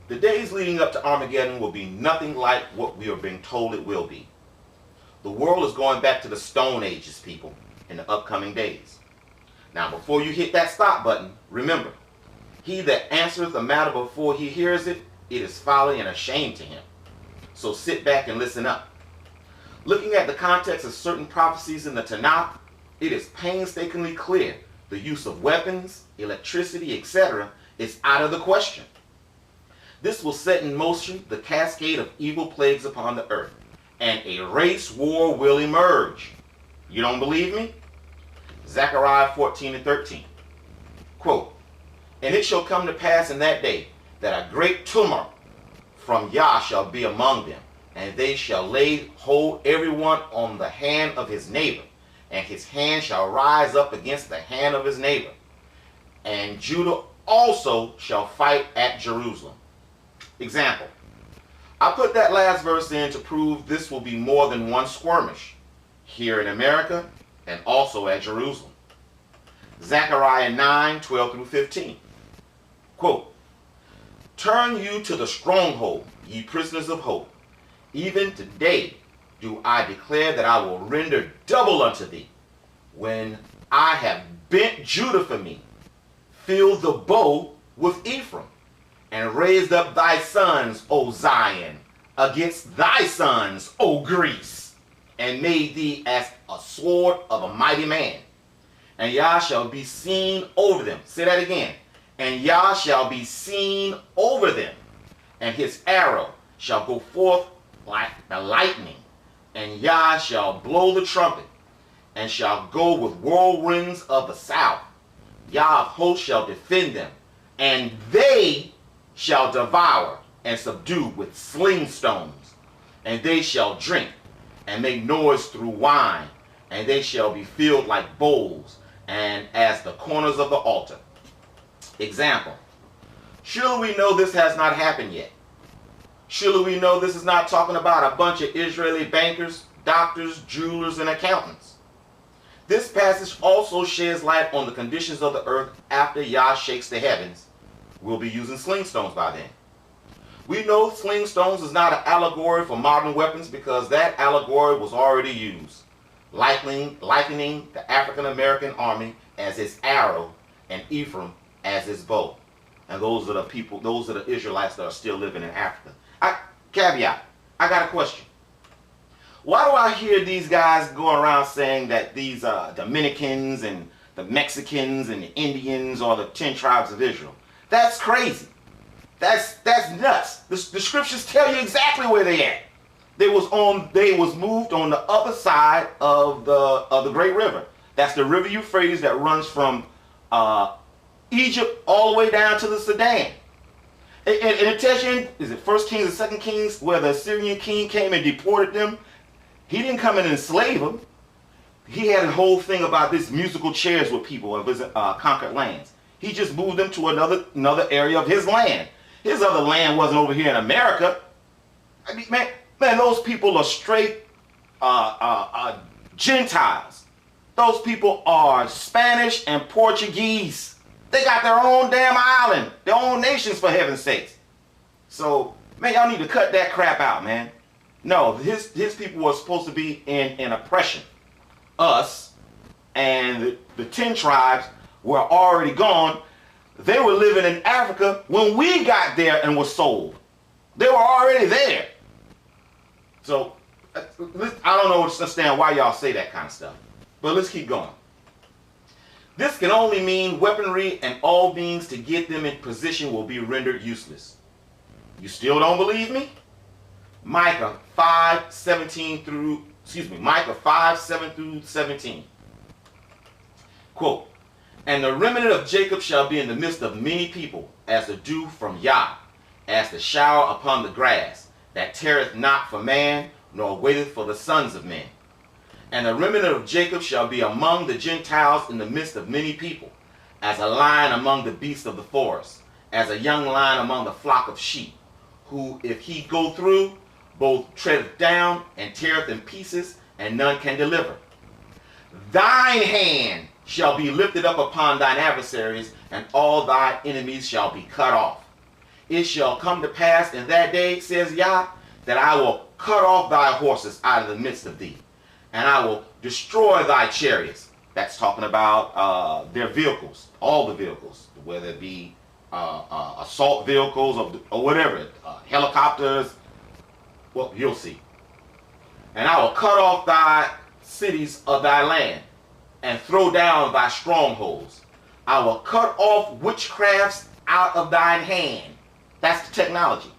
The days leading up to Armageddon will be nothing like what we are being told it will be. The world is going back to the Stone Ages, people, in the upcoming days. Now, before you hit that stop button, remember, he that answereth a matter before he hears it, it is folly and a shame to him. So sit back and listen up. Looking at the context of certain prophecies in the Tanakh, it is painstakingly clear the use of weapons, electricity, etc. is out of the question. This will set in motion the cascade of evil plagues upon the earth, and a race war will emerge. You don't believe me? Zechariah 14:13. Quote, "And it shall come to pass in that day that a great tumult from Yah shall be among them, and they shall lay hold every one on the hand of his neighbor, and his hand shall rise up against the hand of his neighbor. And Judah also shall fight at Jerusalem." Example. I put that last verse in to prove this will be more than one skirmish here in America and also at Jerusalem. Zechariah 9:12-15. Quote, "Turn you to the stronghold, ye prisoners of hope. Even today do I declare that I will render double unto thee, when I have bent Judah for me, filled the bow with Ephraim, and raised up thy sons, O Zion, against thy sons, O Greece, and made thee as a sword of a mighty man. And Yah shall be seen over them." Say that again. "And Yah shall be seen over them, and his arrow shall go forth like the lightning, and Yah shall blow the trumpet, and shall go with whirlwinds of the south. Yah of hosts shall defend them, and they shall devour and subdue with sling stones, and they shall drink and make noise through wine, and they shall be filled like bowls, and as the corners of the altar." Example. Surely we know this has not happened yet. Surely we know this is not talking about a bunch of Israeli bankers, doctors, jewelers, and accountants. This passage also sheds light on the conditions of the earth after Yah shakes the heavens. We'll be using sling stones by then. We know sling stones is not an allegory for modern weapons because that allegory was already used, likening the African American army as its arrow and Ephraim as its bow. And those are the people, those are the Israelites that are still living in Africa. Caveat, I got a question. Why do I hear these guys going around saying that these Dominicans and the Mexicans and the Indians are the 10 tribes of Israel? That's crazy. That's nuts. The scriptures tell you exactly where they at. They was moved on the other side of the Great River. That's the River Euphrates that runs from Egypt all the way down to the Sudan. And it tells you, is it 1 Kings and 2 Kings, where the Assyrian king came and deported them? He didn't come and enslave them. He had a whole thing about this musical chairs with people of his conquered lands. He just moved them to another area of his land. His other land wasn't over here in America. I mean, man, those people are straight Gentiles. Those people are Spanish and Portuguese. They got their own damn island, their own nations, for heaven's sakes. So, man, y'all need to cut that crap out, man. No, his people were supposed to be in oppression. Us and the 10 tribes were already gone. They were living in Africa when we got there and were sold. They were already there. So, I don't understand why y'all say that kind of stuff. But let's keep going. This can only mean weaponry and all means to get them in position will be rendered useless. You still don't believe me? Micah 5:7 through 17. Quote, "And the remnant of Jacob shall be in the midst of many people, as the dew from Yah, as the shower upon the grass, that tarrieth not for man, nor waiteth for the sons of men. And the remnant of Jacob shall be among the Gentiles in the midst of many people, as a lion among the beasts of the forest, as a young lion among the flock of sheep, who, if he go through, both treadeth down and teareth in pieces, and none can deliver. Thine hand shall be lifted up upon thine adversaries, and all thy enemies shall be cut off. It shall come to pass in that day, says Yah, that I will cut off thy horses out of the midst of thee, and I will destroy thy chariots. That's talking about their vehicles, all the vehicles, whether it be assault vehicles or whatever, helicopters. Well, you'll see. And I will cut off thy cities of thy land, and throw down thy strongholds. I will cut off witchcrafts out of thine hand. That's the technology.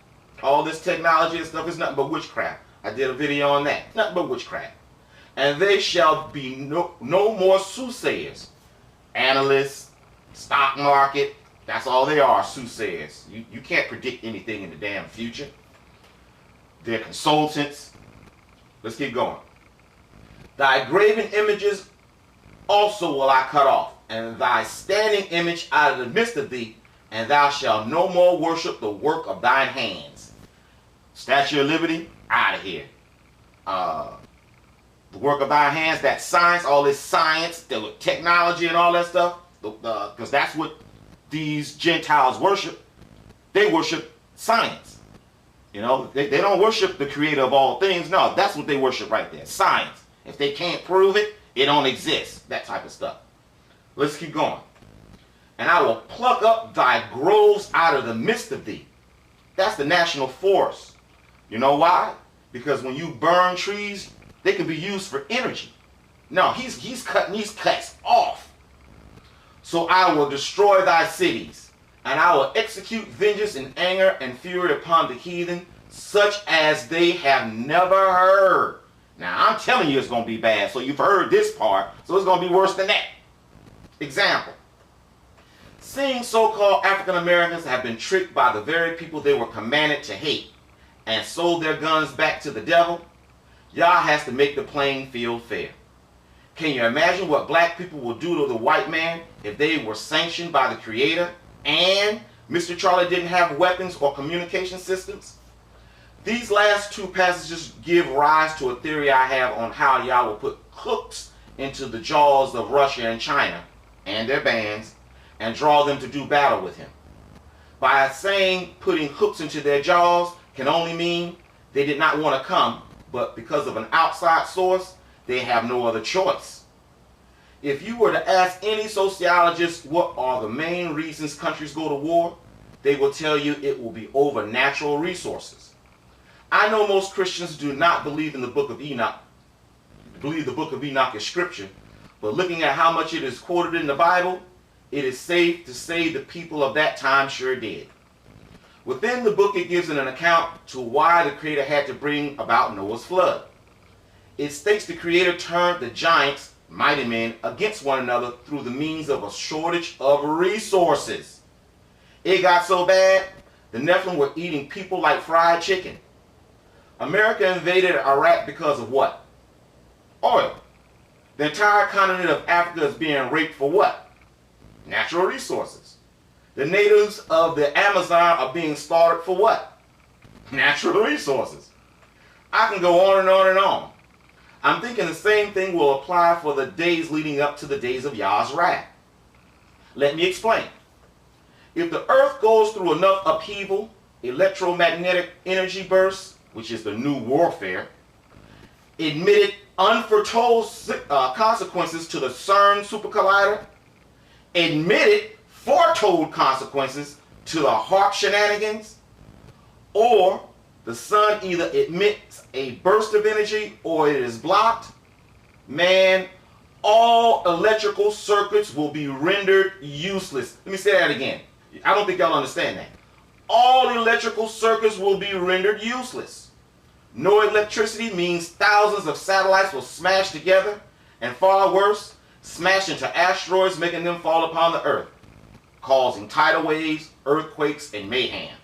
All this technology and stuff is nothing but witchcraft. I did a video on that. Nothing but witchcraft. And they shall be no more soothsayers. Analysts, stock market, that's all they are, soothsayers. You can't predict anything in the damn future. They're consultants. Let's keep going. Thy graven images also will I cut off, and thy standing image out of the midst of thee, and thou shalt no more worship the work of thine hands. Statue of Liberty, out of here. The work of thine hands, that science, all this science, the technology and all that stuff, because that's what these Gentiles worship. They worship science. You know, they don't worship the creator of all things. No, that's what they worship right there, science. If they can't prove it, it don't exist. That type of stuff. Let's keep going. And I will pluck up thy groves out of the midst of thee. That's the national forest. You know why? Because when you burn trees, they can be used for energy. No, he's cutting these cuts off. So I will destroy thy cities, and I will execute vengeance and anger and fury upon the heathen, such as they have never heard. Now, I'm telling you it's going to be bad, so you've heard this part, so it's going to be worse than that. Example. Seeing so-called African Americans have been tricked by the very people they were commanded to hate and sold their guns back to the devil, Yah has to make the playing field fair. Can you imagine what black people will do to the white man if they were sanctioned by the Creator and Mr. Charlie didn't have weapons or communication systems? These last two passages give rise to a theory I have on how Yah will put hooks into the jaws of Russia and China and their bands and draw them to do battle with him. By saying putting hooks into their jaws can only mean they did not want to come, but because of an outside source, they have no other choice. If you were to ask any sociologist what are the main reasons countries go to war, they will tell you it will be over natural resources. I know most Christians do not believe in the book of Enoch, believe the book of Enoch is scripture, but looking at how much it is quoted in the Bible, it is safe to say the people of that time sure did. Within the book, it gives an account to why the Creator had to bring about Noah's flood. It states the Creator turned the giants, mighty men, against one another through the means of a shortage of resources. It got so bad, the Nephilim were eating people like fried chicken. America invaded Iraq because of what? Oil. The entire continent of Africa is being raped for what? Natural resources. The natives of the Amazon are being slaughtered for what? Natural resources. I can go on and on and on. I'm thinking the same thing will apply for the days leading up to the days of Yah's wrath. Let me explain. If the earth goes through enough upheaval, electromagnetic energy bursts, which is the new warfare, admitted unforetold consequences to the CERN super collider, admitted foretold consequences to the HARP shenanigans, or the sun either emits a burst of energy or it is blocked, man, all electrical circuits will be rendered useless. Let me say that again. I don't think y'all understand that. All electrical circuits will be rendered useless. No electricity means thousands of satellites will smash together, and far worse, smash into asteroids, making them fall upon the earth, causing tidal waves, earthquakes, and mayhem.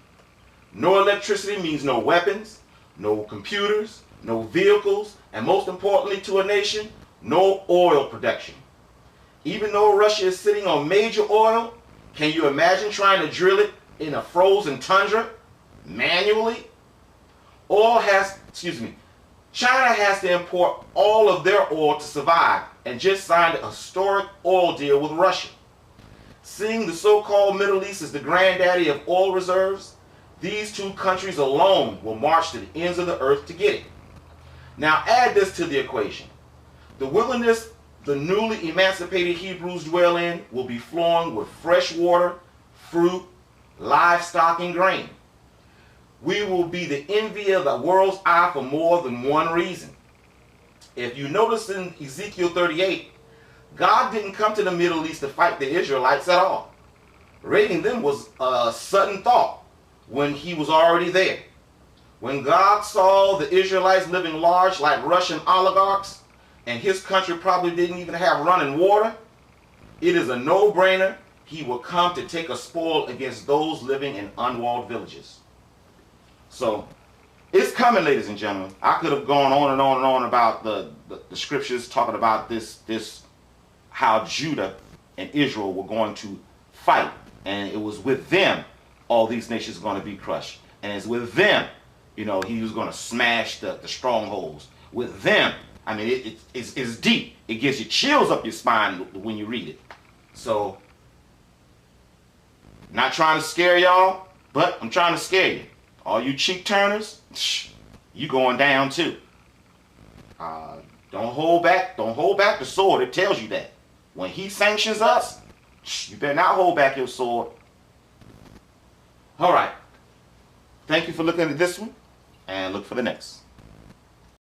No electricity means no weapons, no computers, no vehicles, and most importantly to a nation, no oil production. Even though Russia is sitting on major oil, can you imagine trying to drill it in a frozen tundra manually? China has to import all of their oil to survive and just signed a historic oil deal with Russia. Seeing the so-called Middle East as the granddaddy of oil reserves, These two countries alone will march to the ends of the earth to get it. Now add this to the equation. The wilderness the newly emancipated Hebrews dwell in will be flowing with fresh water, fruit, livestock, and grain. We will be the envy of the world's eye for more than one reason. If you notice in Ezekiel 38, God didn't come to the Middle East to fight the Israelites at all. Raiding them was a sudden thought when he was already there. When God saw the Israelites living large like Russian oligarchs, and his country probably didn't even have running water, it is a no-brainer he will come to take a spoil against those living in unwalled villages. So, it's coming, ladies and gentlemen. I could have gone on and on and on about the scriptures talking about this how Judah and Israel were going to fight. And it was with them all these nations are going to be crushed. And it's with them, he was going to smash the strongholds. With them, I mean, it's deep. It gives you chills up your spine when you read it. So, not trying to scare y'all, but I'm trying to scare you. All you cheek turners, you going down too. Don't hold back the sword. It tells you that. When he sanctions us, you better not hold back your sword. All right. Thank you for looking at this one, and look for the next.